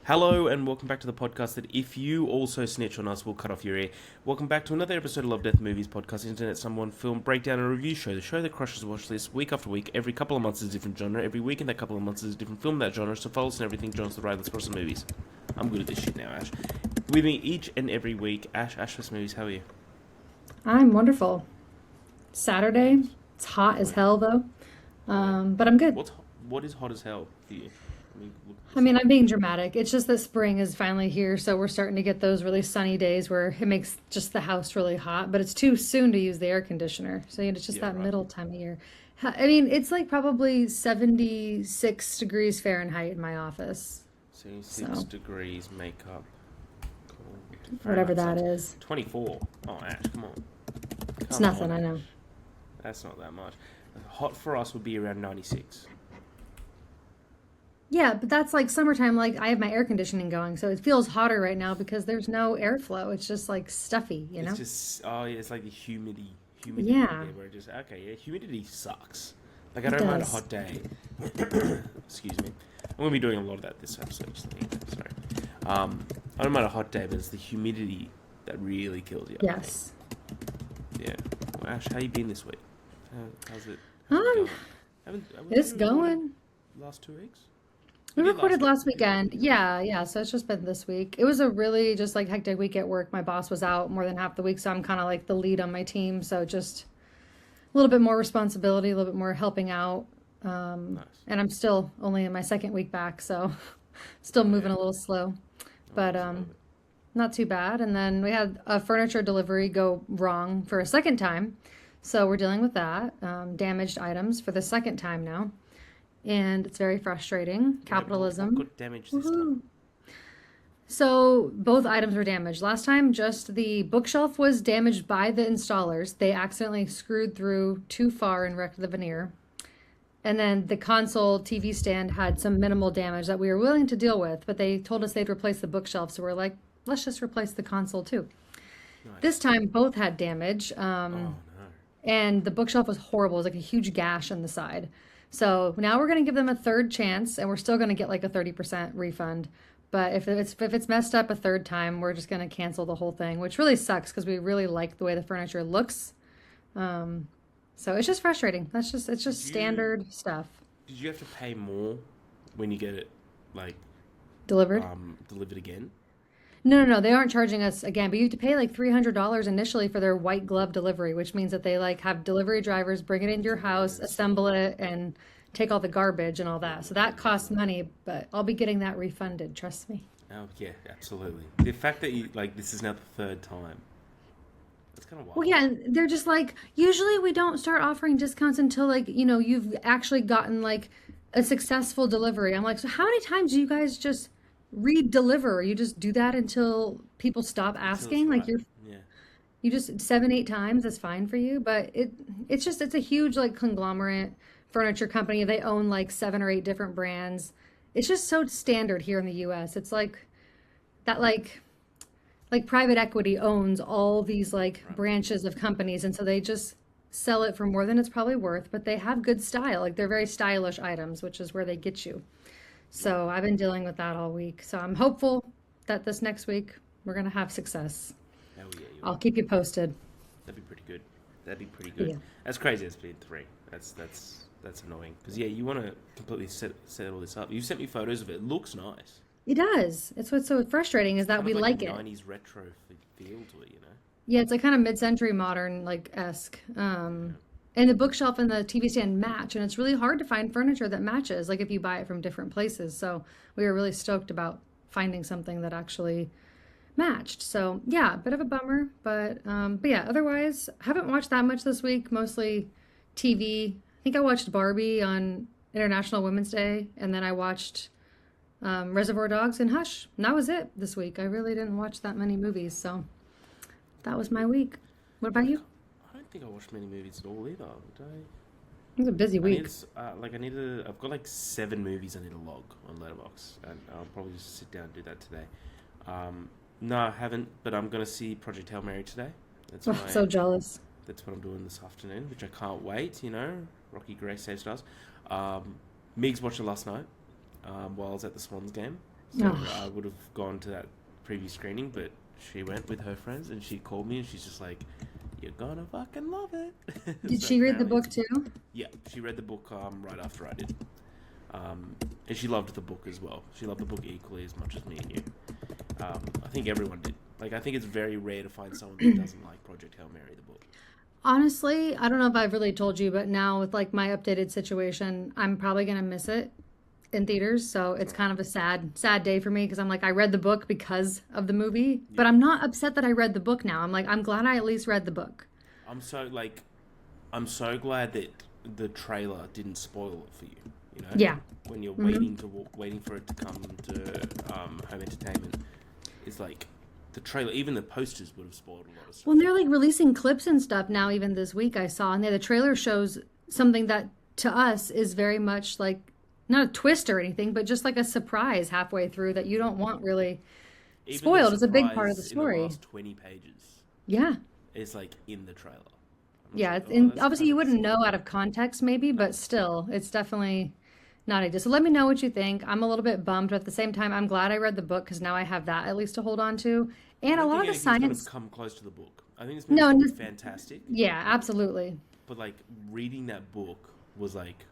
Hello and welcome back to the podcast that if you also snitch on us, we'll cut off your ear. Welcome back to another episode of Love, Death, Movies podcast, internet, someone, film, breakdown and review show. The show that crushes the watch list week after week. Every couple of months is a different genre. Every week in that couple of months is a different film in that genre. So follow us and everything. Join us the ride. Let's cross the movies. I'm good at this shit now, Ash. With me each and every week, Ash vs. Movies. How are you? I'm wonderful. Saturday. It's hot as hell though. But I'm good. What is hot as hell for you? I'm being dramatic. It's just that spring is finally here, so we're starting to get those really sunny days where it makes just the house really hot, but it's too soon to use the air conditioner. So it's just that middle time of year. It's like probably 76 degrees Fahrenheit in my office. 76 degrees makeup. Cool. Whatever that is. 24. Oh, Ash, come on. It's nothing, I know. That's not that much. Hot for us would be around 96. Yeah, but that's like summertime. Like I have my air conditioning going, so it feels hotter right now because there's no airflow. It's just like stuffy, you know? It's just, it's like the humidity. Yeah. Where it just, humidity sucks. Like I don't mind a hot day. Excuse me. I'm going to be doing a lot of that this episode. Sorry. I don't mind a hot day, but it's the humidity that really kills you. Yes. Yeah. Well, Ash, how you been this week? How's it Um, going? it's going. Last 2 weeks? We recorded last weekend. Yeah. So it's just been this week. It was a really just like hectic week at work. My boss was out more than half the week, so I'm kind of like the lead on my team. So just a little bit more responsibility, a little bit more helping out. Nice. And I'm still only in my second week back, so still moving a little slow, but not too bad. And then we had a furniture delivery go wrong for a second time, so we're dealing with that. Damaged items for the second time now. And it's very frustrating. Capitalism. What got damaged this time? So both items were damaged. Last time, just the bookshelf was damaged by the installers. They accidentally screwed through too far and wrecked the veneer. And then the console TV stand had some minimal damage that we were willing to deal with, but they told us they'd replace the bookshelf. So we're like, let's just replace the console too. Nice. This time, both had damage. Oh, no. And the bookshelf was horrible. It was like a huge gash on the side. So now we're going to give them a third chance, and we're still going to get like a 30% refund. But if it's messed up a third time, we're just going to cancel the whole thing, which really sucks because we really like the way the furniture looks. So it's just frustrating. It's just standard stuff. Did you have to pay more when you get it like Delivered? Delivered again? No. They aren't charging us again, but you have to pay like $300 initially for their white glove delivery, which means that they like have delivery drivers bring it into your house, assemble it, and take all the garbage and all that. So that costs money, but I'll be getting that refunded. Trust me. Oh yeah, absolutely. The fact that you this is now the third time. That's kind of wild. Well, yeah, and they're just like, usually we don't start offering discounts until like, you've actually gotten like a successful delivery. I'm like, so how many times do you guys just re-deliver? You just do that until people stop asking? Like you just 7-8 times is fine for you, but it's a huge like conglomerate furniture company. They own like 7 or 8 different brands. It's just so standard here in the US. It's like that like private equity owns all these like branches of companies, and so they just sell it for more than it's probably worth, but they have good style. Like they're very stylish items, which is where they get you. So I've been dealing with that all week. So I'm hopeful that this next week we're going to have success. Oh, yeah, I'll keep you posted. That'd be pretty good. Yeah. That's crazy. It's been 3. That's annoying. Because you want to completely set all this up. You sent me photos of it. It looks nice. It does. It's what's so frustrating is that we like it. 90s retro feel to it, Yeah, it's like kind of mid-century modern like esque. And the bookshelf and the TV stand match, and it's really hard to find furniture that matches, like if you buy it from different places. So we were really stoked about finding something that actually matched. So yeah, a bit of a bummer, but yeah, otherwise, haven't watched that much this week, mostly TV. I think I watched Barbie on International Women's Day, and then I watched Reservoir Dogs and Hush. And that was it this week. I really didn't watch that many movies, so that was my week. What about you? I don't think I watched many movies at all either. It was a busy week. I've got like 7 movies I need to log on Letterboxd, and I'll probably just sit down and do that today. No, I haven't, but I'm going to see Project Hail Mary today. So jealous. That's what I'm doing this afternoon, which I can't wait, Rocky Gray saves us. Migs watched it last night while I was at the Swans game. So Oh. I would have gone to that preview screening, but she went with her friends and she called me and she's just like, "You're gonna fucking love it." Did So she read the apparently, book too? yeah, she read the book right after I did, and she loved the book as well. She loved the book equally as much as me and you. I think everyone did. Like, I think it's very rare to find someone that doesn't like Project Hail Mary, the book. Honestly, I don't know if I've really told you, but now with like my updated situation, I'm probably gonna miss it in theaters. So it's Right. kind of a sad day for me because I'm like, I read the book because of the movie, but Yeah. I'm not upset that I read the book now. I'm like, I'm glad I at least read the book. I'm so like I'm so glad that the trailer didn't spoil it for you. You know, Yeah. when you're Hmm. waiting for it to come to home entertainment, it's like the trailer. Even the posters would have spoiled a lot of Well, and stuff. they're like releasing clips and stuff now, even this week I saw, and the trailer shows something that to us is very much like not a twist or anything, but just like a surprise halfway through that you don't want really Even the spoiled. Is a big part of the surprise in the story. last 20 pages Yeah. is like in the trailer. I'm just Yeah, like, it's oh, in, that's obviously kind you of wouldn't know disappointing. out of context maybe, No, but still, it's definitely not ideal. So let me know what you think. I'm a little bit bummed, but at the same time, I'm glad I read the book because now I have that at least to hold on to. I And a don't lot think of the anything's going to science, come close to the book. I think this movie's no, going to be fantastic, yeah, absolutely. but like reading that book was like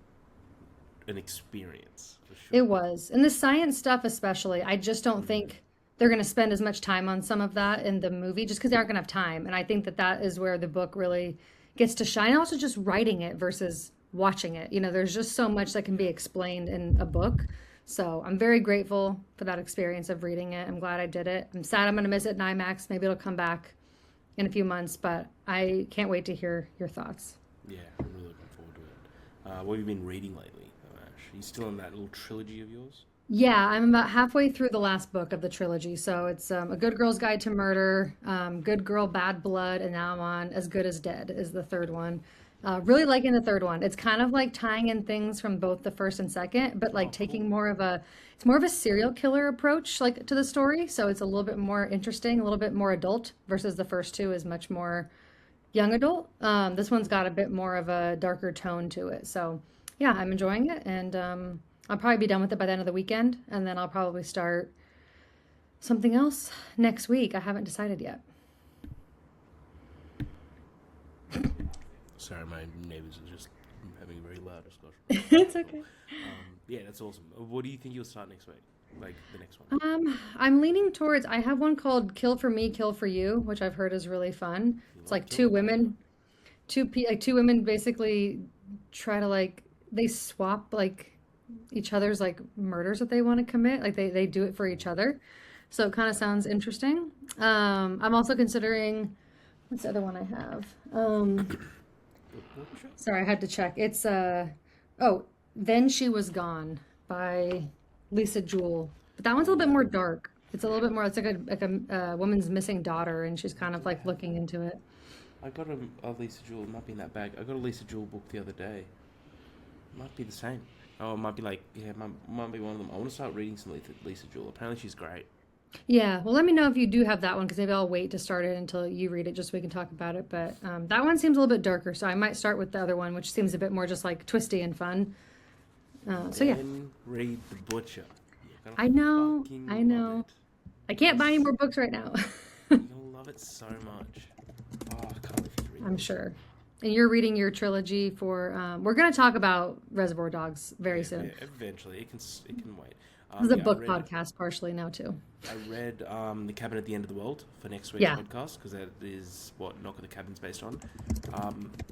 an experience for It sure. was. And the science stuff especially, I just don't Mm. think they're going to spend as much time on some of that in the movie just because they aren't going to have time. And I think that that is where the book really gets to shine. And also just writing it versus watching it. There's just so much that can be Yeah. explained in a book. So I'm very grateful for that experience of reading it. I'm glad I did it. I'm sad I'm going to miss it in IMAX. Maybe it'll come back in a few months, but I can't wait to hear your thoughts. Yeah, I'm really looking forward to it. What have you been reading lately, Ash? Are you still in that little trilogy of yours? Yeah, I'm about halfway through the last book of the trilogy. So it's A Good Girl's Guide to Murder, Good Girl, Bad Blood, and now I'm on As Good as Dead is the third one. Really liking the third one. It's kind of like tying in things from both the first and second, but like Oh, taking cool. it's more of a serial killer approach like to the story. So it's a little bit more interesting, a little bit more adult versus the first two is much more young adult. This one's got a bit more of a darker tone to it. So, yeah, I'm enjoying it, and I'll probably be done with it by the end of the weekend, and then I'll probably start something else next week. I haven't decided yet. Sorry, my neighbours are just having a very loud discussion. It's okay. Yeah, that's awesome. What do you think you'll start next week? Like the next one? I'm leaning towards. I have one called "Kill for Me, Kill for You," which I've heard is really fun. You It's love like two killing, don't you? women, like two women basically try to like they swap like each other's like murders that they want to commit. Like they do it for each other. So it kind of sounds interesting. I'm also considering what's the other one I have? The butcher? Sorry, I had to check. It's oh, Then She Was Gone by Lisa Jewell. But that one's a little bit more Ooh, dark. It's a little bit more. It's like a woman's missing daughter, and she's I kind of do like have looking that. into it. I got a Lisa Jewell. It might be in that bag. I got a Lisa Jewell book the other day. Might be the same. Oh, it might be like yeah, might be one of them. I want to start reading some Lisa Jewell. Apparently, she's great. Yeah, well, let me know if you do have that one because maybe I'll wait to start it until you read it just so we can talk about it. But that one seems a little bit darker, so I might start with the other one, which seems a bit more just like twisty and fun. So yeah, Then read The Butcher. You're gonna I fucking love know. it. I can't buy any It's more books right now. you're gonna love it so much. Oh, I can't wait for you to read The I'm Butcher. sure. And you're reading your trilogy for. We're going to talk about Reservoir Dogs very Yeah, soon. eventually it can wait. This is a Yeah, book podcast partially now too. I read The Cabin at the End of the World for next week's Yeah. podcast because that is what Knock at the Cabin's based on.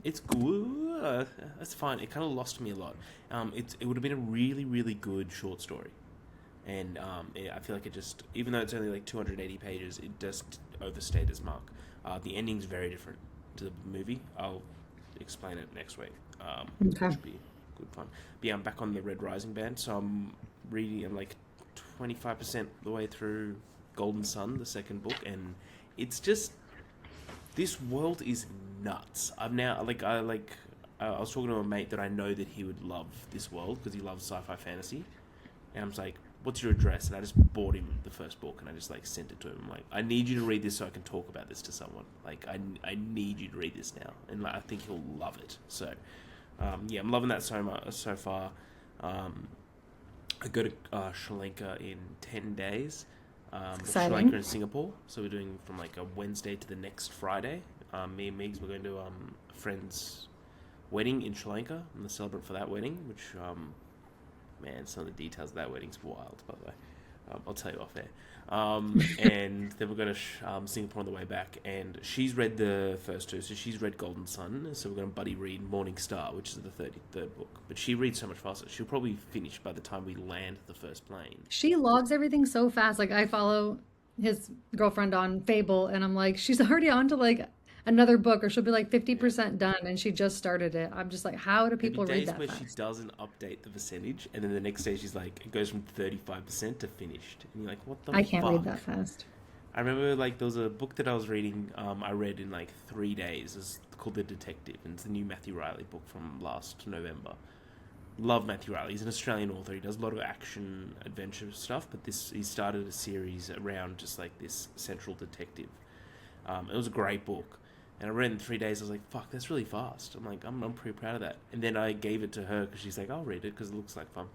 It's good. That's fine. It kind of lost me a lot. It would have been a really really good short story, and I feel like it just even though it's only like 280 pages, it just overstayed its mark. The ending's very different to the movie. I'll explain it next week, which Okay. should be good fun. But yeah, I'm back on the Red Rising band, so I'm like 25% the way through Golden Sun, the second book, and it's just this world is nuts. I was talking to a mate that I know that he would love this world because he loves sci-fi fantasy, and I was like, "What's your address?" And I just bought him the first book, and I just like sent it to him. I'm like, "I need you to read this so I can talk about this to someone. Like, I need you to read this now, and like, I think he'll love it." So, yeah, I'm loving that so much so far. I go to Sri Lanka in 10 days. Sri Lanka Exciting. and Singapore. So we're doing from like a Wednesday to the next Friday. Me and Migs, we're going to a friend's wedding in Sri Lanka. I'm the celebrant for that wedding, which, man, some of the details of that wedding's wild, by the way. I'll tell you off air. And then we're going to Singapore on the way back. And she's read the first two, so she's read Golden Sun. So we're going to buddy read Morning Star, which is the 33rd book. But she reads so much faster. She'll probably finish by the time we land the first plane. She logs everything so fast. Like I follow his girlfriend on Fable, and I'm like, she's already on to like another book, or she'll be like Yeah. 50% done, and she just started it. I'm just like, how do There'll be people read days that where she fast? doesn't update the percentage, and then the next day she's like, it goes from 35% to finished. And you're like, what the I can't read that fuck? fast. I remember like there was a book that I was reading. I read in like 3 days. It's called The Detective, and it's the new Matthew Riley book from last November. Love Matthew Riley. He's an Australian author. He does a lot of action adventure stuff, but this he started a series around just like this central detective. It was a great book, and I read it in 3 days. I was like, "Fuck, that's really fast." I'm like, I'm pretty proud of that. And then I gave it to her because she's like, "I'll read it because it looks like fun."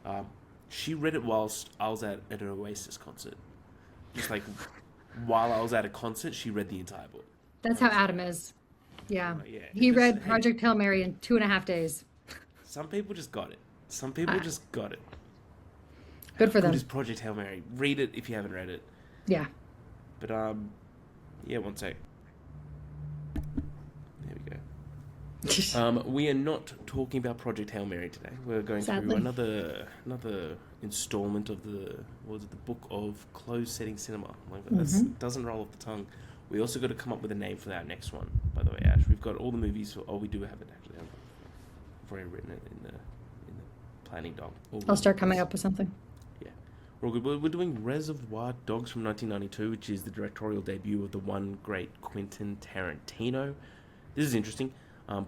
Um, she read it whilst I was at an Oasis concert. Just like while I was at a concert, she read the entire book. That's And I how was like, Adam is. Yeah. yeah, He it just read hey, Project Hail Mary in 2.5 days. some people just got it. Some people Uh, just got it. How Good for good is them. Project Hail Mary? Read it if you haven't read it. Yeah. But yeah, one sec. There we go. We are not talking about Project Hail Mary today. We're going through Sadly. another installment of the what was it, the book of closed setting cinema. Like that's Hmm. doesn't roll off the tongue. We also got to come up with a name for our next one. By the way, Ash, we've got all the movies. Oh, we do have it actually. I've already written it in the planning doc. All I'll good. start coming up with something. Yeah, we're all good. We're doing Reservoir Dogs from 1992, which is the directorial debut of the one great Quentin Tarantino. This is interesting.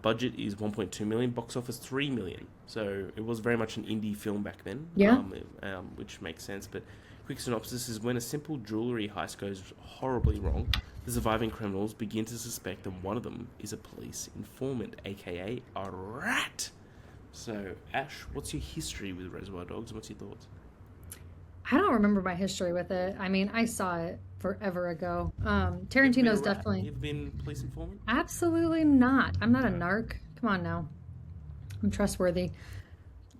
Budget is 1.2 million, box office 3 million. So it was very much an indie film back then, Yeah. which makes sense. But quick synopsis is when a simple jewelry heist goes horribly wrong, the surviving criminals begin to suspect that one of them is a police informant, aka a rat. So, Ash, what's your history with Reservoir Dogs and what's your thoughts? I don't remember my history with it. I mean, I saw it forever ago. You ever been a Tarantino's rat? definitely You ever been police informant? absolutely not. I'm not a No. narc. Come on now. I'm trustworthy.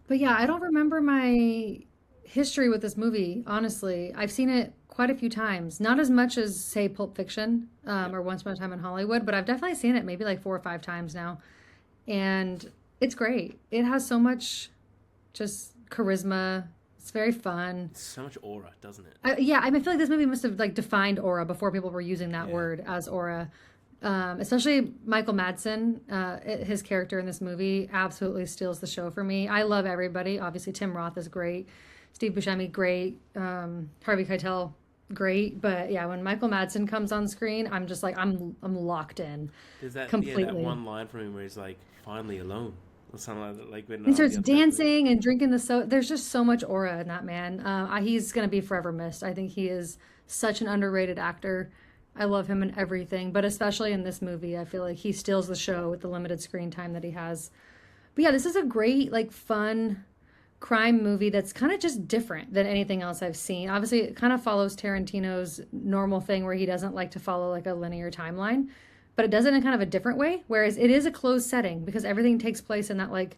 But yeah, I don't remember my history with this movie, honestly. I've seen it quite a few times. Not as much as, say, Pulp Fiction, Yep. or Once Upon a Time in Hollywood, but I've definitely seen it maybe like 4 or 5 times now. And it's great. It has so much just charisma. It's very fun. It's so much aura, doesn't it? Yeah, I mean, I feel like this movie must have like defined aura before people were using that Yeah. word as aura. Especially Michael Madsen, his character in this movie absolutely steals the show for me. I love everybody. Obviously, Tim Roth is great, Steve Buscemi great, Harvey Keitel great. But yeah, when Michael Madsen comes on screen, I'm just like I'm locked in There's that completely. one line from him where he's like, "Finally alone," or something like that. Like when He starts the other person. dancing and drinking there's just so much aura in that man. He's gonna be forever missed. I think he is such an underrated actor. I love him in everything, but especially in this movie, I feel like he steals the show with the limited screen time that he has. But yeah, this is a great, like, fun crime movie that's kind of just different than anything else I've seen. Obviously, it kind of follows Tarantino's normal thing where he doesn't like to follow like a linear timeline, but it does it in kind of a different way. Whereas it is a closed setting because everything takes place in that like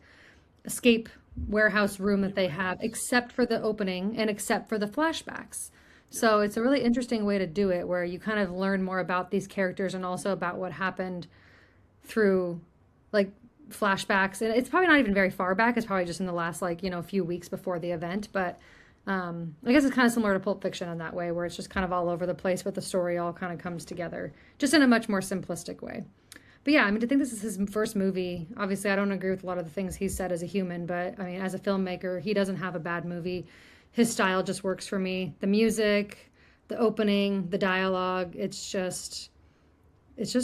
escape warehouse room that they have, except for the opening and except for the flashbacks. So it's a really interesting way to do it where you kind of learn more about these characters and also about what happened through like flashbacks. And it's probably not even very far back. It's probably just in the last like, few weeks before the event. But I guess it's kind of similar to Pulp Fiction in that way, where it's just kind of all over the place, but the story all kind of comes together just in a much more simplistic way. But yeah, I mean, I think this is his first movie. Obviously, I don't agree with a lot of the things he said as a human, but I mean, as a filmmaker, he doesn't have a bad movie. His style just works for me. The music, the opening, the dialogue, it's just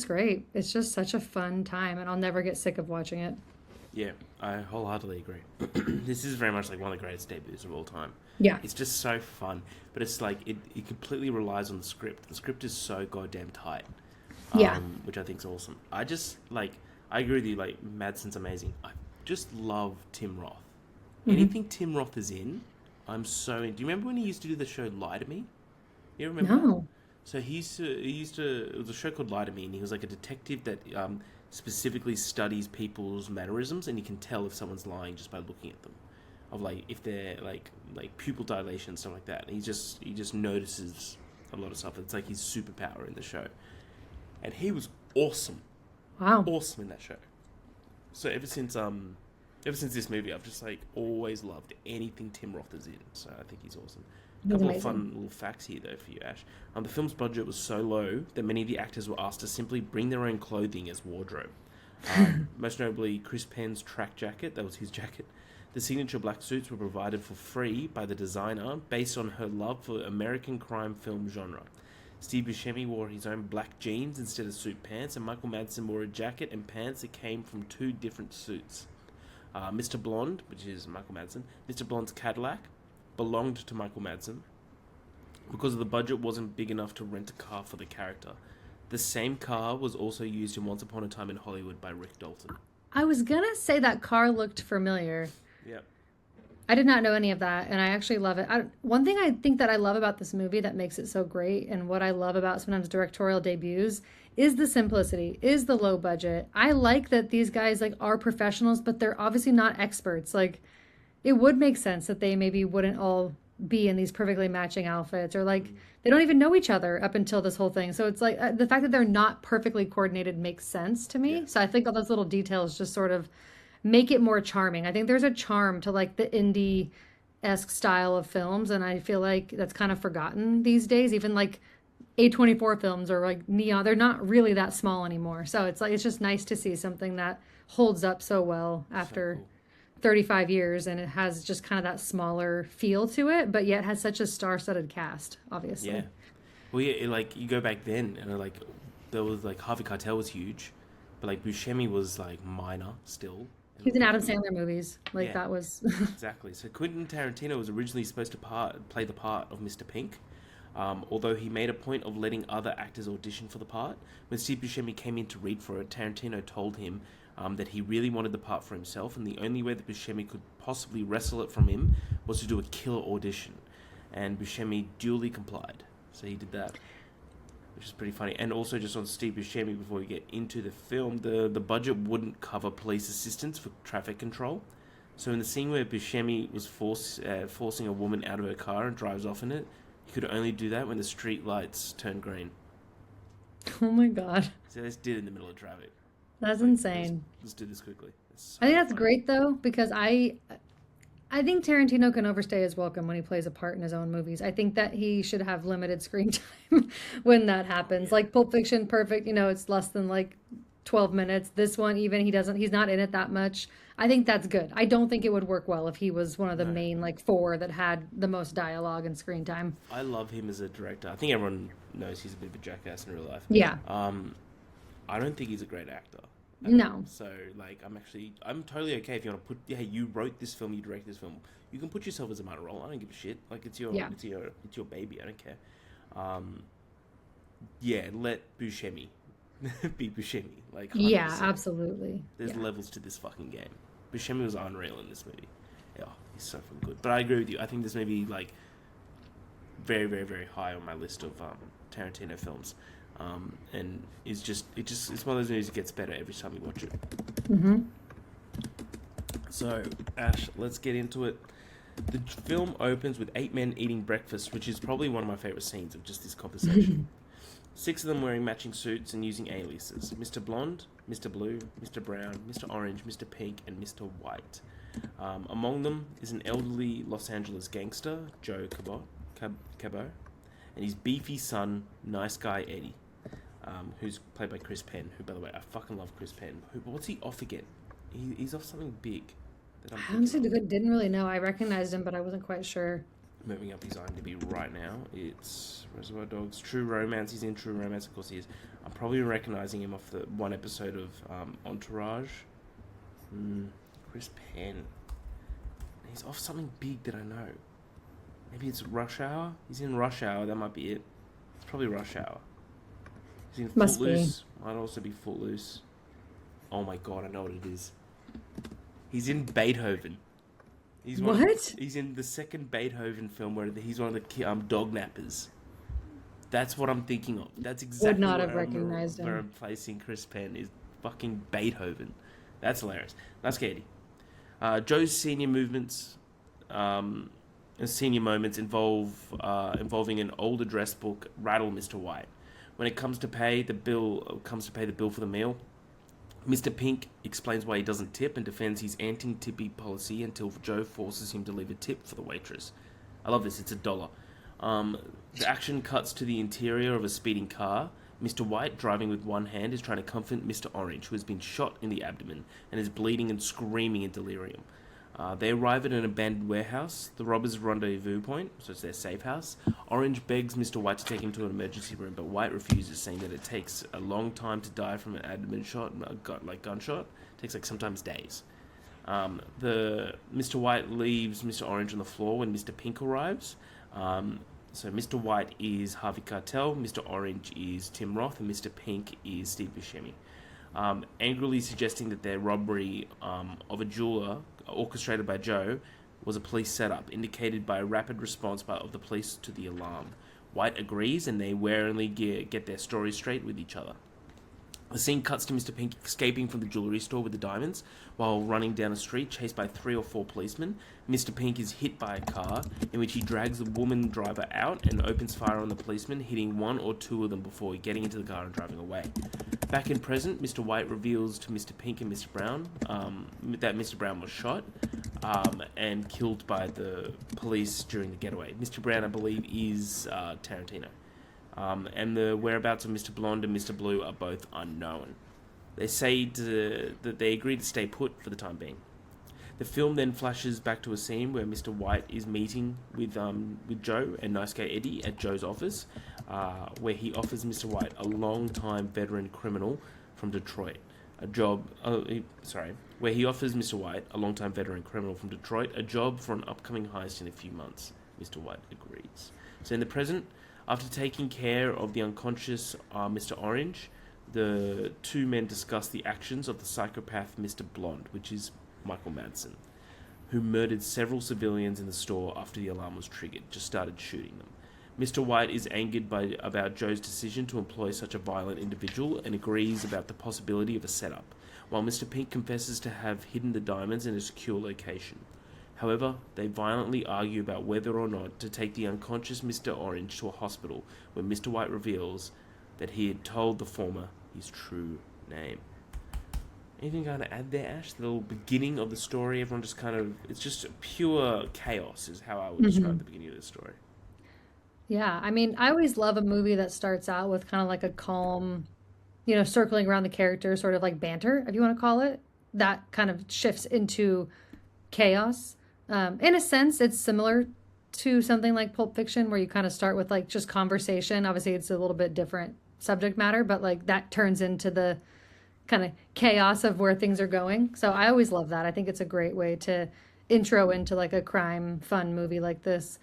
great. It's just such a fun time, and I'll never get sick of watching it. Yeah, I wholeheartedly agree. This is very much like one of the greatest debuts of all time. Yeah. It's just so fun, but it's like it completely relies on the script. The script is so goddamn tight, Yeah. which I think is awesome. I agree with you. Like Madsen's amazing. I just love Tim Roth. Hmm. Anything Tim Roth is in, Do you remember when he used to do the show Lie to Me? You remember that? No. So it was a show called Lie to Me, and he was like a detective that specifically studies people's mannerisms, and you can tell if someone's lying just by looking at them, of like if they're like pupil dilation, stuff like that. And he just notices a lot of stuff. It's like his superpower in the show, and he was awesome, Wow. awesome in that show. So ever since this movie, I've just like always loved anything Tim Roth is in. So I think he's awesome. A He's couple of amazing. fun little facts here though for you, Ash. The film's budget was so low that many of the actors were asked to simply bring their own clothing as wardrobe. Most notably, Chris Penn's track jacket, that was his jacket. The signature black suits were provided for free by the designer based on her love for American crime film genre. Steve Buscemi wore his own black jeans instead of suit pants, and Michael Madsen wore a jacket and pants that came from two different suits. Mr. Blonde, which is Michael Madsen, Mr. Blonde's Cadillac belonged to Michael Madsen because the budget wasn't big enough to rent a car for the character. The same car was also used in Once Upon a Time in Hollywood by Rick Dalton. I was gonna say that car looked familiar. Yep. I did not know any of that, and I actually love it. One thing I think that I love about this movie that makes it so great, and what I love about sometimes directorial debuts, is the simplicity, is the low budget. I like that these guys like are professionals, but they're obviously not experts. Like, it would make sense that they maybe wouldn't all be in these perfectly matching outfits, or like they don't even know each other up until this whole thing. So it's like the fact that they're not perfectly coordinated makes sense to me. Yeah. So I think all those little details just sort of make it more charming. I think there's a charm to like the indie-esque style of films, and I feel like that's kind of forgotten these days. Even like A24 films or like Neon, they're not really that small anymore. So it's like it's just nice to see something that holds up so well So after cool. 35 years, and it has just kind of that smaller feel to it, but yet has such a star-studded cast, Yeah. obviously. Well, yeah, like you go back then, and like there was like Harvey Keitel was huge, but like Buscemi was like minor still. He's in And Adam Sandler movies. Like yeah, that was exactly. So Quentin Tarantino was originally supposed to play the part of Mr. Pink, although he made a point of letting other actors audition for the part. When Steve Buscemi came in to read for it, Tarantino told him that he really wanted the part for himself, and the only way that Buscemi could possibly wrestle it from him was to do a killer audition. And Buscemi duly complied. So he did that, which is pretty funny. And also, just on Steve Buscemi, before we get into the film, the budget wouldn't cover police assistance for traffic control. So in the scene where Buscemi was forcing a woman out of her car and drives off in it, he could only do that when the street lights turned green. oh my God. So they just did it in the middle of traffic. That's Like, insane. let's do this quickly. It's I think so that's funny. great though, because I think Tarantino can overstay his welcome when he plays a part in his own movies. I think that he should have limited screen time when that Oh happens. yeah, Like Pulp Fiction, perfect, it's less than like 12 minutes. This one, even he's not in it that much. I think that's good. I don't think it would work well if he was one of the no, main like four that had the most dialogue and screen time. I love him as a director. I think everyone knows he's a bit of a jackass in real life. Yeah. Um, I don't think he's a great actor at all. No. So like, I'm totally okay if you want to put, hey, you wrote this film, you directed this film. You can put yourself as a minor role. I don't give a shit. Like Yeah. it's your baby. I don't care. Um, yeah, let Buscemi be Buscemi. Like Yeah, 100%. absolutely. There's Yeah. levels to this fucking game. Buscemi was unreal in this movie. Yeah, he's so fucking good. But I agree with you. I think this movie like very, very, very high on my list of Tarantino films. And it's one of those movies that gets better every time you watch it. Mm-hmm. So, Ash, let's get into it. The film opens with 8 men eating breakfast, which is probably one of my favorite scenes of just this conversation. 6 of them wearing matching suits and using aliases: Mr. Blonde, Mr. Blue, Mr. Brown, Mr. Orange, Mr. Pink, and Mr. White. Among them is an elderly Los Angeles gangster, Joe Cabot, and his beefy son, Nice Guy Eddie, who's played by Chris Penn, who, by the way, I fucking love Chris Penn. What's he off again? He's off something big that I'm I thinking honestly of. didn't really know. I recognized him, but I wasn't quite sure. Moving up his IMDb right now. It's Reservoir Dogs, True Romance. He's in True Romance, of course he is. I'm probably recognizing him off the one episode of Entourage. Chris Penn. He's off something big that I know. Maybe it's Rush Hour? He's in Rush Hour, that might be it. It's probably Rush Hour. He's in Must be. Footloose. Might also be Footloose. Oh my god, I know what it is. He's in Beethoven. He's one of What? he's in the second Beethoven film where he's one of the dog nappers. That's what I'm thinking of. That's Would exactly not have recognized where him. I'm placing Chris Penn is fucking Beethoven. That's hilarious. That's scary. Joe's senior movements, senior moments involving an old address book rattle Mr. White. When it comes to pay the bill for the meal, Mr. Pink explains why he doesn't tip and defends his anti-tippy policy until Joe forces him to leave a tip for the waitress. I love this. It's $1. Um, the action cuts to the interior of a speeding car. Mr. White, driving with one hand, is trying to comfort Mr. Orange, who has been shot in the abdomen and is bleeding and screaming in delirium. They arrive at an abandoned warehouse, the robbers' rendezvous point, so it's their safe house. Orange begs Mr. White to take him to an emergency room, but White refuses, saying that it takes a long time to die from an abdomen shot, like gunshot. It takes like sometimes days. The Mr. White leaves Mr. Orange on the floor when Mr. Pink arrives. So Mr. White is Harvey Keitel, Mr. Orange is Tim Roth, and Mr. Pink is Steve Buscemi. Angrily suggesting that their robbery of a jeweler, orchestrated by Joe, was a police setup, indicated by a rapid response of the police to the alarm. White agrees, and they warily get their stories straight with each other. The scene cuts to Mr. Pink escaping from the jewellery store with the diamonds while running down a street chased by 3 or 4 policemen. Mr. Pink is hit by a car in which he drags the woman driver out and opens fire on the policemen, hitting 1 or 2 of them before getting into the car and driving away. Back in present, Mr. White reveals to Mr. Pink and Mr. Brown that Mr. Brown was shot and killed by the police during the getaway. Mr. Brown, I believe, is Tarantino. And the whereabouts of Mr. Blonde and Mr. Blue are both unknown. They say that they agree to stay put for the time being. The film then flashes back to a scene where Mr. White is meeting with Joe and Nice Guy Eddie at Joe's office, where he offers Mr. White, a long-time veteran criminal from Detroit, a job. Where he offers Mr. White, a long-time veteran criminal from Detroit, a job for an upcoming heist in a few months. Mr. White agrees. So in the present, after taking care of the unconscious Mr. Orange, the two men discuss the actions of the psychopath Mr. Blonde, which is Michael Madsen, who murdered several civilians in the store after the alarm was triggered, just started shooting them. Mr. White is angered about Joe's decision to employ such a violent individual and agrees about the possibility of a setup, while Mr. Pink confesses to have hidden the diamonds in a secure location. However, they violently argue about whether or not to take the unconscious Mr. Orange to a hospital, where Mr. White reveals that he had told the former his true name. Anything kind of add there, Ash? The little beginning of the story, everyone just kind of... It's just pure chaos is how I would describe the beginning of the story. Yeah, I mean, I always love a movie that starts out with kind of like a calm, circling around the character, sort of like banter, if you want to call it. That kind of shifts into chaos. In a sense, it's similar to something like Pulp Fiction, where you kind of start with like just conversation. Obviously, it's a little bit different subject matter, but like that turns into the kind of chaos of where things are going. So I always love that. I think it's a great way to intro into like a crime fun movie like this.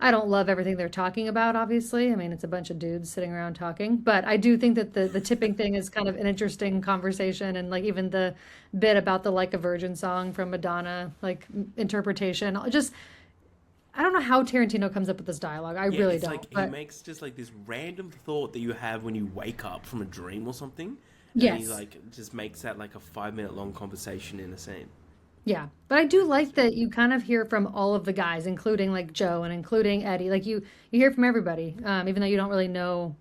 I don't love everything they're talking about, obviously. I mean, it's a bunch of dudes sitting around talking, but I do think that the tipping thing is kind of an interesting conversation, and like even the bit about the Like a Virgin song from Madonna, like interpretation. Just I don't know how Tarantino comes up with this dialogue. I Yeah, really it's don't. like he But makes just like this random thought that you have when you wake up from a dream or something, and he yes. like just makes that like a 5 minute long conversation in a scene. Yeah, but I do like that you kind of hear from all of the guys, including like Joe and including Eddie. Like you hear from everybody, even though you don't really know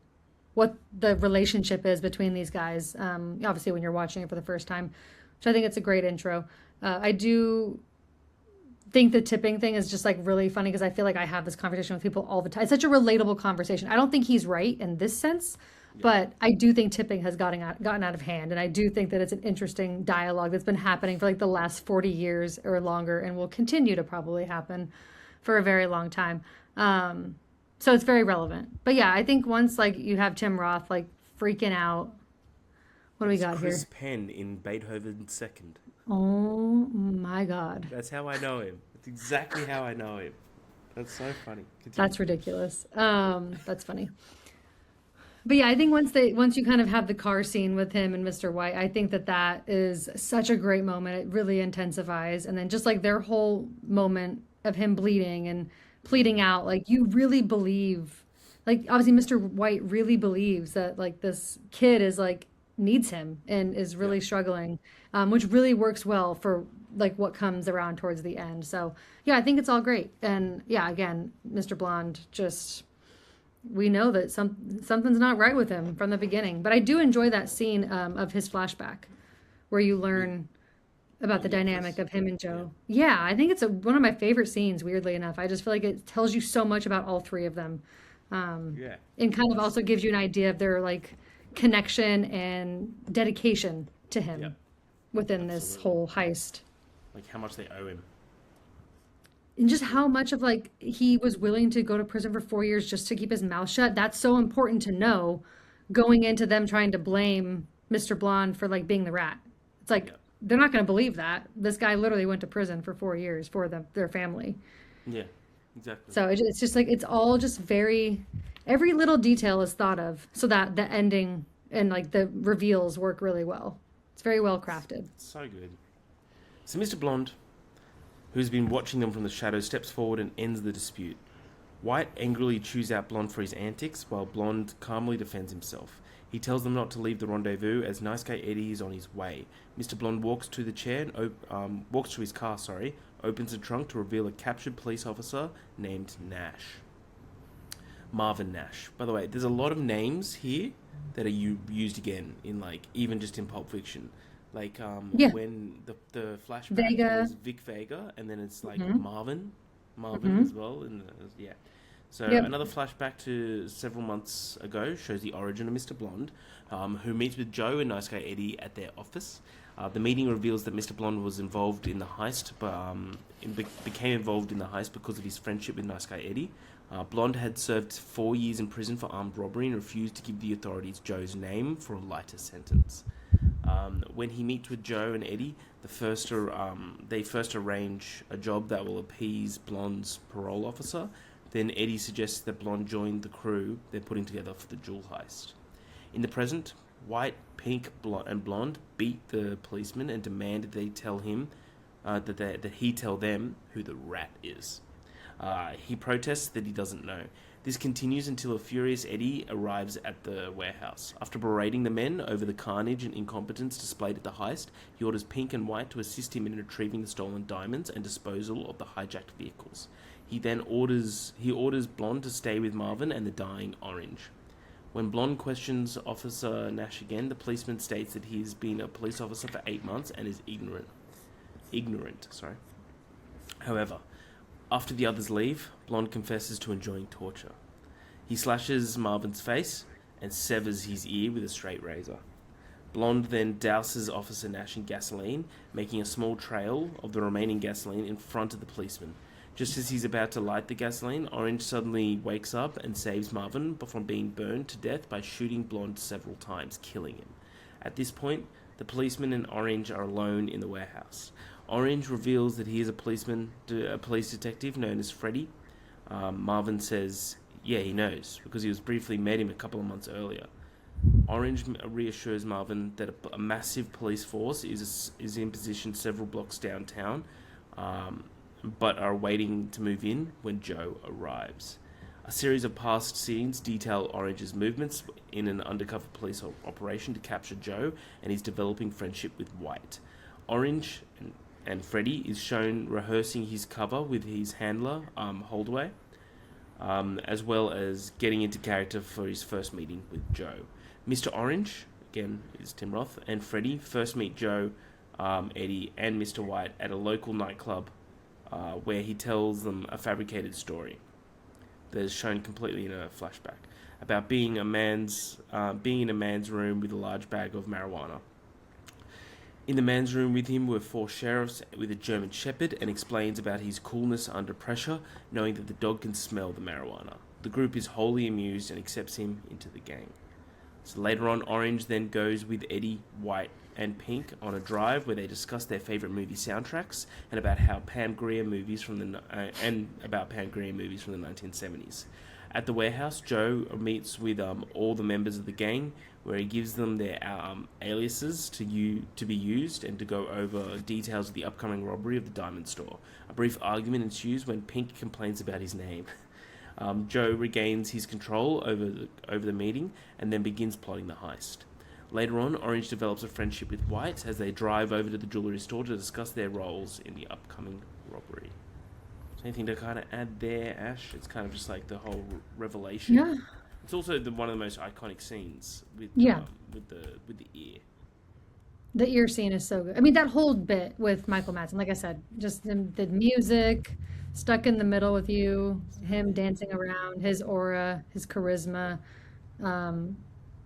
what the relationship is between these guys. Obviously, when you're watching it for the first time, which I think it's a great intro. I do think the tipping thing is just like really funny because I feel like I have this conversation with people all the time. It's such a relatable conversation. I don't think he's right in this sense, but I do think tipping has gotten out of hand, and I do think that it's an interesting dialogue that's been happening for like the last 40 years or longer, and will continue to probably happen for a very long time. So it's very relevant. But yeah, I think once like you have Tim Roth like freaking out, what do we It's got Chris here? Penn in Beethoven's Second. Oh my God. That's how I know him. That's exactly how I know him. That's so funny. Continue. That's ridiculous. That's funny. But yeah, I think once you kind of have the car scene with him and Mr. White, I think that is such a great moment. It really intensifies, and then just like their whole moment of him bleeding and pleading out, like you really believe, like obviously Mr. White really believes that like this kid is like needs him and is Yeah. really struggling, which really works well for like what comes around towards the end. So yeah, I think it's all great, and yeah, again, Mr. Blonde just we know that something's not right with him from the beginning. But I do enjoy that scene of his flashback where you With learn about the the dynamic office. of him and Yeah. Joe. Yeah, I think it's one of my favorite scenes, weirdly enough. I just feel like it tells you so much about all three of them. Um, Yeah. and kind of It's also gives you an idea of their like connection and dedication to yeah. him within this Absolutely. whole heist. Like how much they owe him. And just how much of like he was willing to go to prison for 4 years just to keep his mouth shut. That's so important to know going into them trying to blame Mr. Blonde for like being the rat. It's like Yeah. they're not going to believe that. This guy literally went to prison for 4 years for their family. Yeah. Exactly. So it's just like it's all just very every little detail is thought of so that the ending and like the reveals work really well. It's very well crafted. It's so good. So Mr. Blonde, who's been watching them from the shadows, steps forward and ends the dispute. White angrily chews out Blonde for his antics, while Blonde calmly defends himself. He tells them not to leave the rendezvous as nice guy Eddie is on his way. Mr. Blonde walks to the chair and walks to his car. Opens the trunk to reveal a captured police officer named Nash. Marvin Nash. By the way, there's a lot of names here that are used again in like even just in Pulp Fiction. Like Yeah. when the flashback Vega. was Vic Vega, and then it's like Hmm. Marvin Hmm. as well, and yeah. So Yep. another flashback to several months ago shows the origin of Mr. Blonde, who meets with Joe and Nice Guy Eddie at their office. The meeting reveals that Mr. Blonde was involved in the heist, but became involved in the heist because of his friendship with Nice Guy Eddie. Blonde had served 4 years in prison for armed robbery and refused to give the authorities Joe's name for a lighter sentence. When he meets with Joe and Eddie, they first arrange a job that will appease Blonde's parole officer. Then Eddie suggests that Blonde join the crew they're putting together for the jewel heist. In the present, White, Pink, and Blonde beat the policeman and demand that they tell him that he tell them who the rat is. He protests that he doesn't know. This continues until a furious Eddie arrives at the warehouse. After berating the men over the carnage and incompetence displayed at the heist, he orders Pink and White to assist him in retrieving the stolen diamonds and disposal of the hijacked vehicles. He orders Blonde to stay with Marvin and the dying Orange. When Blonde questions Officer Nash again, the policeman states that he has been a police officer for 8 months and is ignorant. Ignorant. However, after the others leave, Blonde confesses to enjoying torture. He slashes Marvin's face and severs his ear with a straight razor. Blonde then douses Officer Nash in gasoline, making a small trail of the remaining gasoline in front of the policeman. Just as he's about to light the gasoline, Orange suddenly wakes up and saves Marvin from being burned to death by shooting Blonde several times, killing him. At this point, the policeman and Orange are alone in the warehouse. Orange reveals that he is a police detective known as Freddy. Marvin says, yeah, he knows, because he was briefly met him a couple of months earlier. Orange reassures Marvin that a massive police force is in position several blocks downtown, but are waiting to move in when Joe arrives. A series of past scenes detail Orange's movements in an undercover police operation to capture Joe and his developing friendship with White. Orange and Freddy is shown rehearsing his cover with his handler, Holdaway, as well as getting into character for his first meeting with Joe. Mr. Orange, again, is Tim Roth, and Freddy first meet Joe, Eddie, and Mr. White at a local nightclub where he tells them a fabricated story that is shown completely in a flashback about being in a man's room with a large bag of marijuana. In the man's room with him were 4 sheriffs with a German shepherd, and explains about his coolness under pressure, knowing that the dog can smell the marijuana. The group is wholly amused and accepts him into the gang. So later on, Orange then goes with Eddie, White, and Pink on a drive where they discuss their favorite movie soundtracks and about Pam Grier movies from the 1970s. At the warehouse, Joe meets with all the members of the gang, where he gives them their aliases to be used and to go over details of the upcoming robbery of the diamond store. A brief argument ensues when Pink complains about his name. Joe regains his control over the meeting and then begins plotting the heist. Later on, Orange develops a friendship with White as they drive over to the jewelry store to discuss their roles in the upcoming robbery. Anything to kind of add there, Ash? It's kind of just like the whole revelation. Yeah. It's also one of the most iconic scenes with Yeah. with the ear. The ear scene is so good. I mean, that whole bit with Michael Madsen, like I said, just the music, stuck in the middle with you, him dancing around, his aura, his charisma. Um,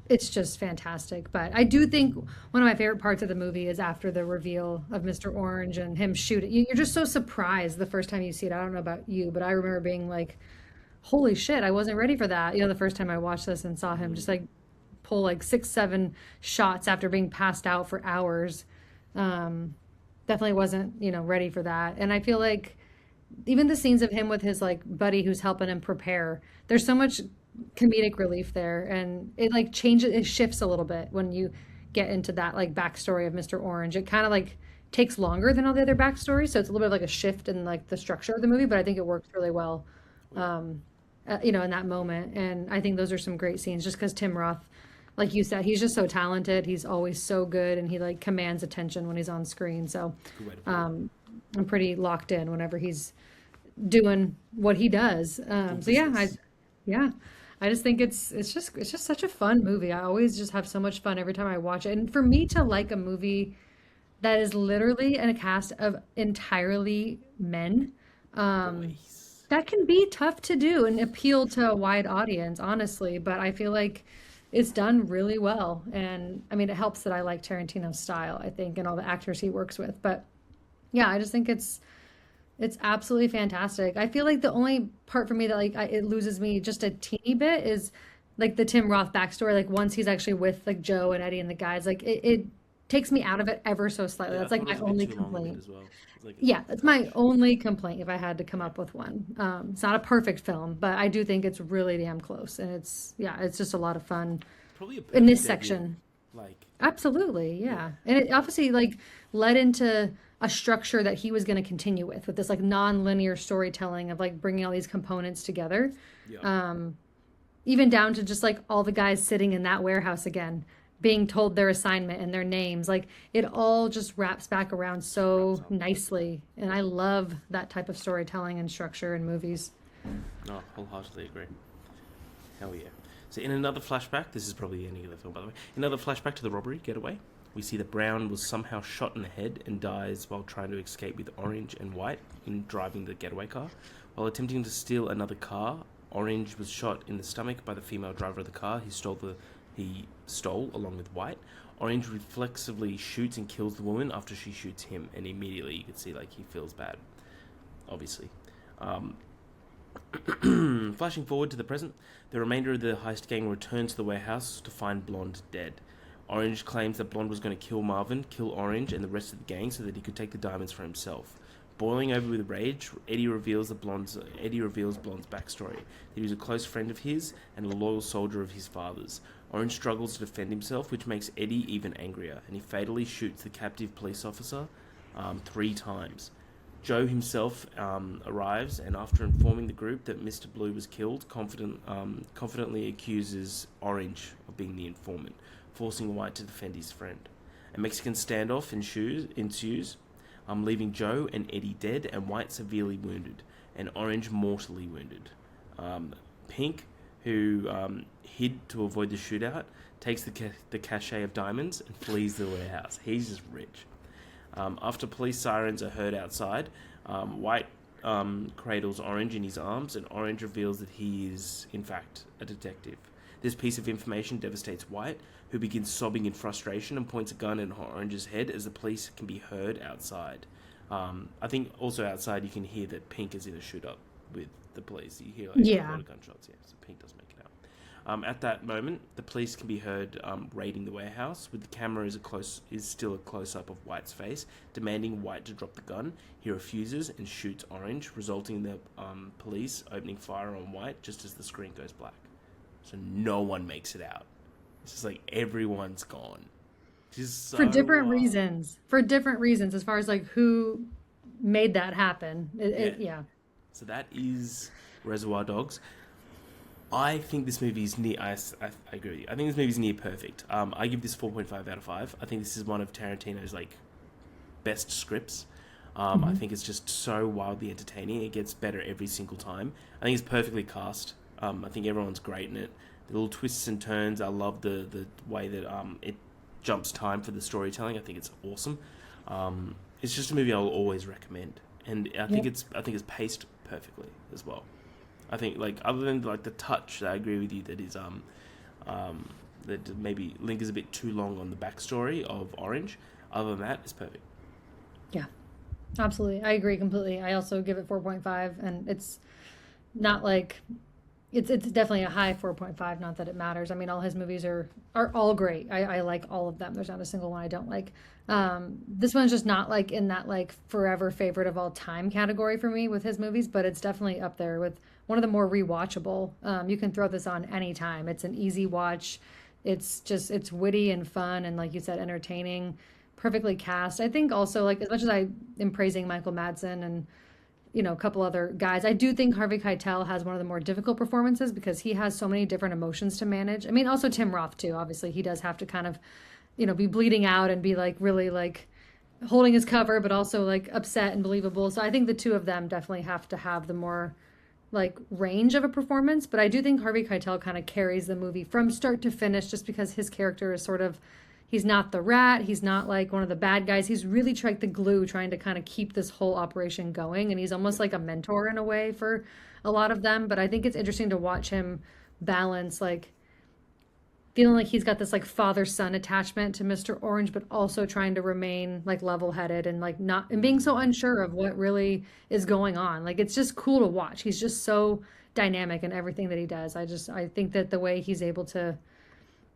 it's just fantastic. But I do think one of my favorite parts of the movie is after the reveal of Mr. Orange and him shooting. You're just so surprised the first time you see it. I don't know about you, but I remember being like, holy shit, I wasn't ready for that. The first time I watched this and saw him just like pull like 6, 7 shots after being passed out for hours. Definitely wasn't, ready for that. And I feel like even the scenes of him with his like buddy who's helping him prepare, there's so much comedic relief there, and it like changes, it shifts a little bit when you get into that like backstory of Mr. Orange. It kind of like takes longer than all the other backstories, so it's a little bit of like a shift in like the structure of the movie, but I think it works really well. Um, in that moment, and I think those are some great scenes. Just because Tim Roth, like you said, he's just so talented. He's always so good, and he like commands attention when he's on screen. So Good way to put it. I'm pretty locked in whenever he's doing what he does. Good So yeah, business. yeah, I just think it's just such a fun movie. I always just have so much fun every time I watch it. And for me to like a movie that is literally in a cast of entirely men, um, Boys. that can be tough to do and appeal to a wide audience, honestly. But I feel like it's done really well. And I mean, it helps that I like Tarantino's style, I think, and all the actors he works with. But yeah, I just think it's absolutely fantastic. I feel like the only part for me that like it loses me just a teeny bit is like the Tim Roth backstory. Like once he's actually with like Joe and Eddie and the guys, like it takes me out of it ever so slightly. Yeah, I That's like thought it my was a bit only too long of it complaint. as well. It's like Yeah, that's touch. my only complaint if I had to come up with one. It's not a perfect film, but I do think it's really damn close, and it's just a lot of fun Probably a in this perfect ending. section. Like, Absolutely, yeah, yeah. And it obviously like led into a structure that he was going to continue with this like non-linear storytelling of like bringing all these components together. yeah, Um, Even down to just like all the guys sitting in that warehouse again, being told their assignment and their names. Like it all just wraps back around just wraps so up. nicely. And I love that type of storytelling and structure in movies. No, wholeheartedly agree. Hell yeah. So in another flashback, this is probably the ending of the film, by the way. Another flashback to the robbery getaway. We see that Brown was somehow shot in the head and dies while trying to escape with Orange and White in driving the getaway car. While attempting to steal another car, Orange was shot in the stomach by the female driver of the car he stole along with White. Orange reflexively shoots and kills the woman after she shoots him, and immediately you can see like he feels bad, obviously. Um, Flashing forward to the present, the remainder of the heist gang returns to the warehouse to find Blonde dead. Orange claims that Blonde was going to kill Marvin, kill Orange and the rest of the gang so that he could take the diamonds for himself. Boiling over with rage, Eddie reveals Blonde's backstory, that he was a close friend of his and a loyal soldier of his father's. Orange struggles to defend himself, which makes Eddie even angrier, and he fatally shoots the captive police officer 3 times. Joe himself arrives, and after informing the group that Mr. Blue was killed, confidently accuses Orange of being the informant, forcing White to defend his friend. A Mexican standoff ensues, leaving Joe and Eddie dead and White severely wounded, and Orange mortally wounded. Pink, who hid to avoid the shootout, takes the cachet of diamonds and flees the warehouse. He's just rich. After police sirens are heard outside, White cradles Orange in his arms, and Orange reveals that he is, in fact, a detective. This piece of information devastates White, who begins sobbing in frustration and points a gun at Orange's head as the police can be heard outside. I think also outside you can hear that Pink is in a shoot-up with the police. You hear like a Yeah. lot of gunshots, yeah, so Pink does make it out. At that moment, the police can be heard raiding the warehouse. With the camera is still a close up of White's face, demanding White to drop the gun. He refuses and shoots Orange, resulting in the police opening fire on White just as the screen goes black. So no one makes it out. It's just like everyone's gone. Just so For different reasons. For different reasons, as far as like who made that happen. yeah. Yeah. So that is Reservoir Dogs. I think this movie is near. I agree with you. I think this movie is near perfect. I give this 4.5 out of 5. I think this is one of Tarantino's like best scripts. I think it's just so wildly entertaining. It gets better every single time. I think it's perfectly cast. I think everyone's great in it. The little twists and turns. I love the way that it jumps time for the storytelling. I think it's awesome. It's just a movie I'll always recommend, and I think Yep. it's paced perfectly as well. I think like other than like the touch, I agree with you that is that maybe lingers a bit too long on the backstory of Orange. Other than that, it's perfect. Yeah. Absolutely. I agree completely. I also give it 4.5, and it's not like it's definitely a high 4.5, not that it matters. I mean, all his movies are all great. I like all of them. There's not a single one I don't like. This one's just not like in that like forever favorite of all time category for me with his movies, but it's definitely up there with one of the more rewatchable. You can throw this on anytime. It's an easy watch. It's witty and fun and like you said, entertaining, perfectly cast. I think also like as much as I am praising Michael Madsen and a couple other guys. I do think Harvey Keitel has one of the more difficult performances because he has so many different emotions to manage. I mean, also Tim Roth too. Obviously, he does have to kind of, be bleeding out and be like really like holding his cover, but also like upset and believable. So I think the two of them definitely have to have the more like range of a performance. But I do think Harvey Keitel kind of carries the movie from start to finish, just because his character is sort of he's not the rat. He's not like one of the bad guys. He's really like the glue trying to kind of keep this whole operation going. And he's almost like a mentor in a way for a lot of them. But I think it's interesting to watch him balance like feeling like he's got this like father-son attachment to Mr. Orange, but also trying to remain like level-headed and like not and being so unsure of what really is going on. Like it's just cool to watch. He's just so dynamic in everything that he does. I think that the way he's able to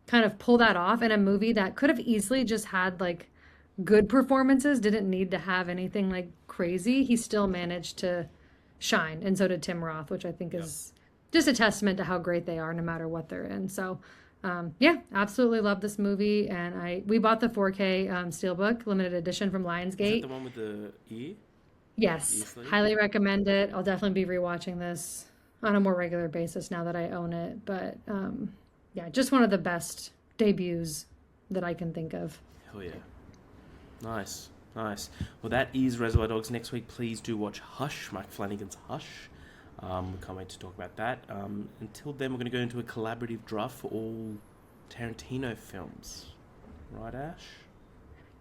kind of pull that off in a movie that could have easily just had like good performances, didn't need to have anything like crazy. He still managed to shine, and so did Tim Roth, which I think Yep. is just a testament to how great they are no matter what they're in. So, yeah, absolutely love this movie, and we bought the 4K Steelbook limited edition from Is that Lionsgate. the one with the ear Yes, sleeve? highly Yeah. recommend it. I'll definitely be rewatching this on a more regular basis now that I own it. But yeah, just one of the best debuts that I can think of. Hell yeah. Nice. Nice. Well, that is Reservoir Dogs. Next week, please do watch Hush, Mike Flanagan's Hush. We can't wait to talk about that. Until then, we're going to go into a collaborative draft for all Tarantino films. Right, Ash?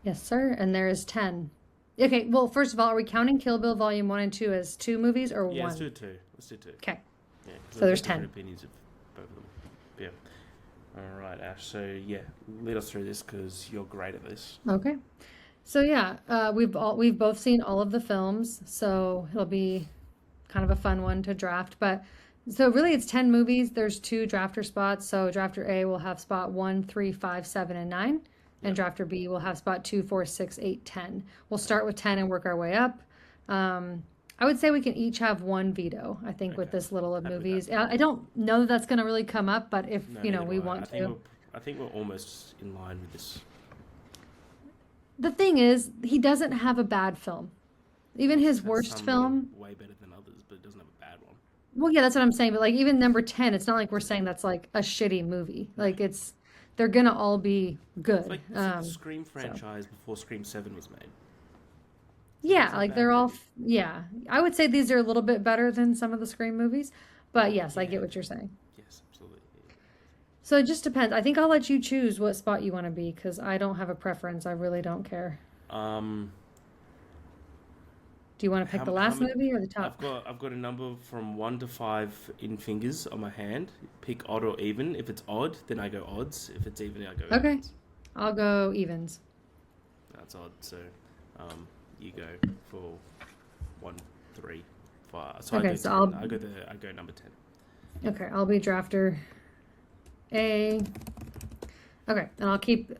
Yes, sir. And there is 10. Okay, well, first of all, are we counting Kill Bill Volume 1 and 2 as two movies or Yeah, let's do one? two. Let's do two. Okay, Yeah, because so I've there's got different 10. opinions of both of them. Yeah. All right, Ash. So, yeah, lead us through this because you're great at this. Okay. So yeah, we've both seen all of the films, so it'll be kind of a fun one to draft. But so really, it's 10 movies. There's two drafter spots. So drafter A will have spot 1, 3, 5, 7, and 9, and Yep. drafter B will have spot 2, 4, 6, 8, 10. We'll start with 10 and work our way up. I would say we can each have one veto. I think with Okay. this little of Happy with that. movies, I don't know that that's going to really come up, but if No, you know neither we do I. want to. I think we're almost in line with this. The thing is, he doesn't have a bad film. Even his Has worst some that are film. way better than others, but it doesn't have a bad one. Well, yeah, that's what I'm saying. But like even number 10, it's not like we're saying that's like a shitty movie. No. Like they're gonna all be good. It's like the Scream So franchise before Scream 7 was made. yeah, It's not a like bad they're all movie. yeah. I would say these are a little bit better than some of the Scream movies. But yes, I Yeah, get what you're saying. yes, absolutely. So it just depends. I think I'll let you choose what spot you want to be because I don't have a preference. I really don't care. Um, Do you want to pick the how last many? movie or the top? I've got a number from 1 to 5 in fingers on my hand. Pick odd or even. If it's odd, then I go odds. If it's even, I go Okay, evens. I'll go evens. That's odd. So, you go for 1, 3, 5. So I Okay, go so 10. I go number 10. okay, I'll be drafter A. Okay, and I'll keep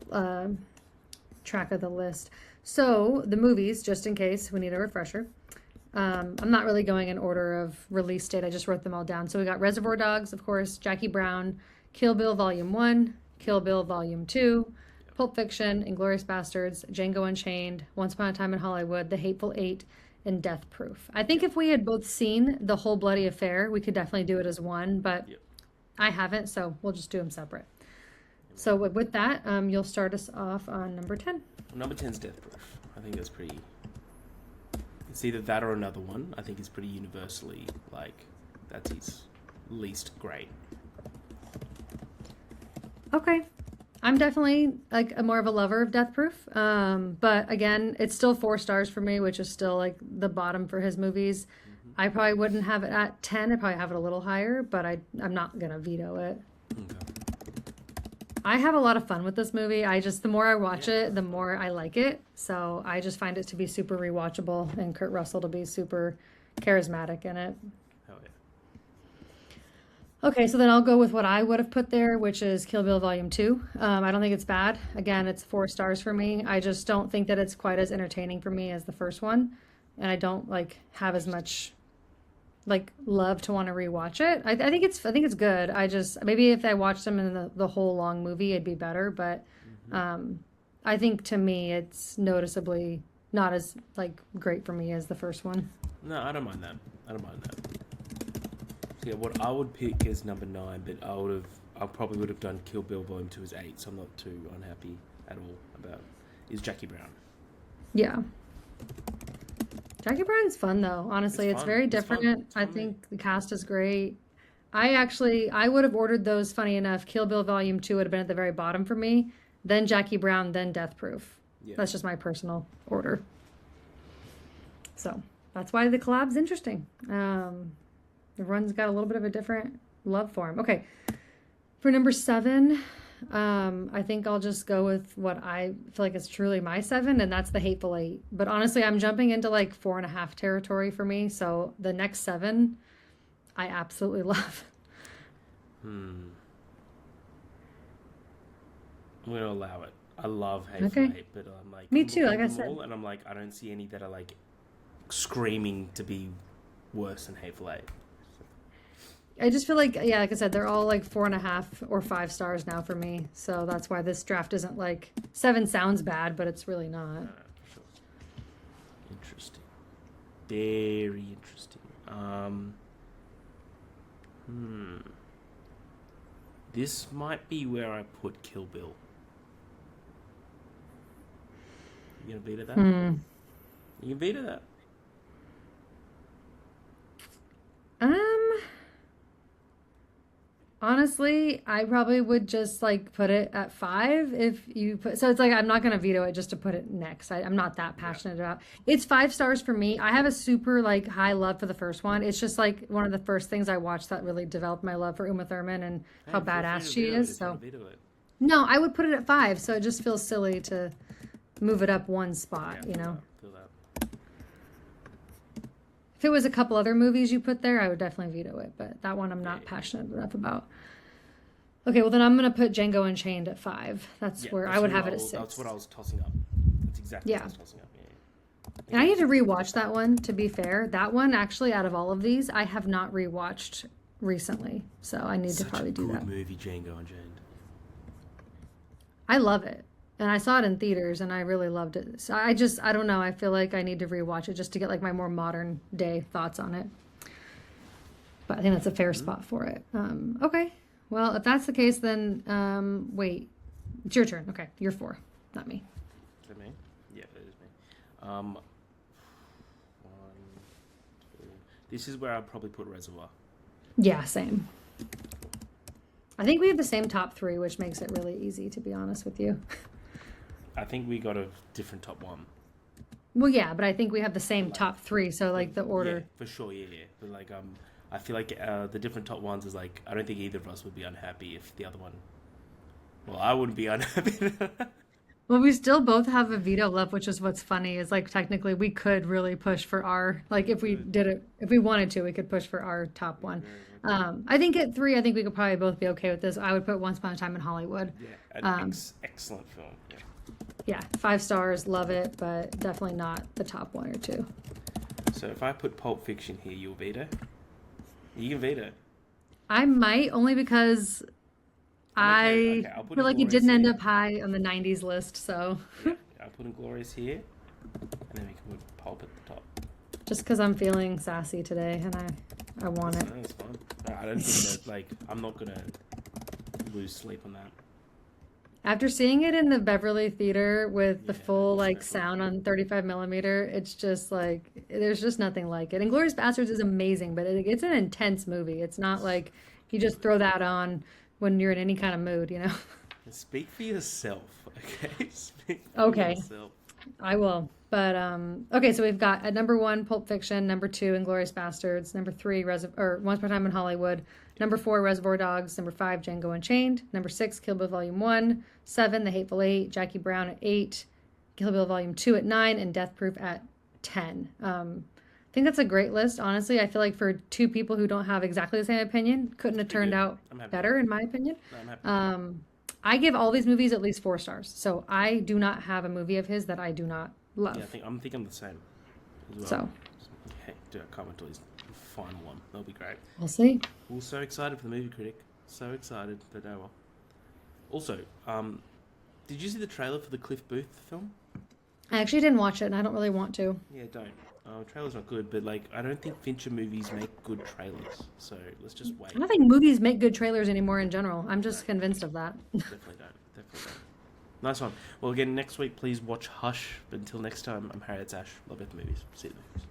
track of the list. So the movies, just in case we need a refresher. I'm not really going in order of release date. I just wrote them all down. So we got Reservoir Dogs, of course, Jackie Brown, Kill Bill Volume 1, Kill Bill Volume 2, Pulp Fiction, Inglourious Bastards, Django Unchained, Once Upon a Time in Hollywood, The Hateful Eight, and Death Proof. I think if we had both seen The Whole Bloody Affair, we could definitely do it as one, but Yep. I haven't, so we'll just do them separate. So with that, you'll start us off on number 10. Number 10's Death Proof. I think that's pretty... It's either that or another one. I think it's pretty universally, like, that's his least great. Okay. I'm definitely like a more of a lover of Death Proof. But again, it's still 4 stars for me, which is still like the bottom for his movies. I probably wouldn't have it at 10. I'd probably have it a little higher, but I'm not gonna veto it. Okay. I have a lot of fun with this movie. The more I watch it, the more I like it. So I just find it to be super rewatchable and Kurt Russell to be super charismatic in it. Hell yeah. Okay, so then I'll go with what I would have put there, which is Kill Bill Volume 2. I don't think it's bad. Again, it's 4 stars for me. I just don't think that it's quite as entertaining for me as the first one. And I don't like have as much like love to want to rewatch it. I think it's good. I just maybe if I watched them in the whole long movie, it'd be better. But I think to me, it's noticeably not as like great for me as the first one. No, I don't mind that. I don't mind that. So yeah, what I would pick is number 9, but I probably would have done Kill Bill Volume 2 as 8, so I'm not too unhappy at all about is Jackie Brown. Yeah. Jackie Brown's fun though. Honestly, it's fun. very It's fun. different. It's I fun, think the cast is great. I would have ordered those. Funny enough, Kill Bill Volume 2 would have been at the very bottom for me. Then Jackie Brown, then Death Proof. Yeah. That's just my personal order. So that's why the collab's interesting. Everyone's got a little bit of a different love for him. Okay, for number 7, I think I'll just go with what I feel like is truly my 7, and that's The Hateful Eight. But honestly, I'm jumping into like 4.5 territory for me. So the next 7, I absolutely love. I'm going to allow it. I love Hateful Okay. Eight, but I'm like... Me I'm too, looking like I at them said. all, and I'm like, I don't see any that are like screaming to be worse than Hateful Eight. I just feel like, yeah, like I said, they're all like 4.5 or 5 stars now for me. So that's why this draft isn't like 7 sounds bad, but it's really not. For sure. Interesting. Very interesting. This might be where I put Kill Bill. You gonna veto that? You can veto that. Honestly, I probably would just like put it at 5 if you put. So it's like I'm not gonna veto it just to put it next. I'm not that passionate about. It's 5 stars for me. I have a super like high love for the first one. It's just like one of the first things I watched that really developed my love for Uma Thurman and how Hey, feel free badass to she veto it is. if you So wanna veto it. no, I would put it at 5. So it just feels silly to move it up one Yeah, spot. I You know, feel that. if it was a couple other movies you put there, I would definitely veto it. But that one I'm not Yeah. passionate enough about. Okay, well then I'm gonna put Django Unchained at 5. That's Yeah, where I that's would what have it at That's 6. what I was tossing up. That's exactly what I Yeah. was tossing up. Yeah. And I need to rewatch that one, to be fair. That one, actually, out of all of these, I have not rewatched recently. So I need to Such probably a do good that. movie, Django Unchained. I love it. And I saw it in theaters and I really loved it. So I don't know. I feel like I need to rewatch it just to get like my more modern day thoughts on it. But I think that's a fair spot for it. Okay. Well, if that's the case, then wait. It's your turn. Okay. You're 4, not me. Is that me? Yeah, that is me. One, two. This is where I'd probably put Reservoir. Yeah, same. I think we have the same top 3, which makes it really easy, to be honest with you. I think we got a different top 1. Well, yeah, but I think we have the same top 3, so like the order. Yeah, for sure, yeah. But like, I feel like the different top 1s is like, I don't think either of us would be unhappy if the other one. Well, I wouldn't be unhappy. Well, we still both have a veto left, which is what's funny is like technically we could really push for our like if we Good. did it if we wanted to, we could push for our top Yeah, one. very well. I think at three, I think we could probably both be okay with this. I would put Once Upon a Time in Hollywood. Yeah, an Um, excellent film. Yeah. yeah, 5 stars, love it, but definitely not the top one or two. So if I put Pulp Fiction here, you'll veto. You can veto. I might only because I'm okay. I Okay, I'll put feel like it Inglorious didn't end here. up high on the 90s list, so Yeah, I'll put Inglorious here, and then we can put Pulp at the top. just because I'm feeling sassy today and I want That's, it. no, that's fine. I don't think that like I'm not gonna lose sleep on that. After seeing it in the Beverly Theater with the Yeah, full it's like so sound good. on 35 millimeter, it's just like there's just nothing like it. And Glorious Bastards is amazing, but it's an intense movie. It's not like you just throw that on when you're in any kind of mood, you know? Speak for yourself, okay? Speak for Okay, yourself. I will. But okay, so we've got at number one, Pulp Fiction, number two, Inglourious Bastards, number three, Once Upon a Time in Hollywood, number four, Reservoir Dogs, number five, Django Unchained, number six, Kill Bill Volume 1, seven, The Hateful Eight, Jackie Brown at eight, Kill Bill Volume 2 at nine, and Death Proof at 10. I think that's a great list. Honestly, I feel like for two people who don't have exactly the same opinion, couldn't have Pretty turned good. out I'm happy. better, in my opinion. No, I'm happy. I give all these movies at least 4 stars. So I do not have a movie of his that I do not Yeah, love. I'm thinking the same as well. So Okay, dude, I can't wait till his final one. That'll be great. we'll see. We're so excited for the movie critic. So excited, but oh well. Also, did you see the trailer for the Cliff Booth film? I actually didn't watch it, and I don't really want to. Yeah, don't. Trailer's not good, but like I don't think Fincher movies make good trailers. So let's just wait. I don't think movies make good trailers anymore in general. I'm just convinced of that. Definitely don't. Definitely don't. Nice one. Well, again, next week, please watch Hush. But until next time, I'm Harry. It's Ash. Love it, movies. See you. Movies.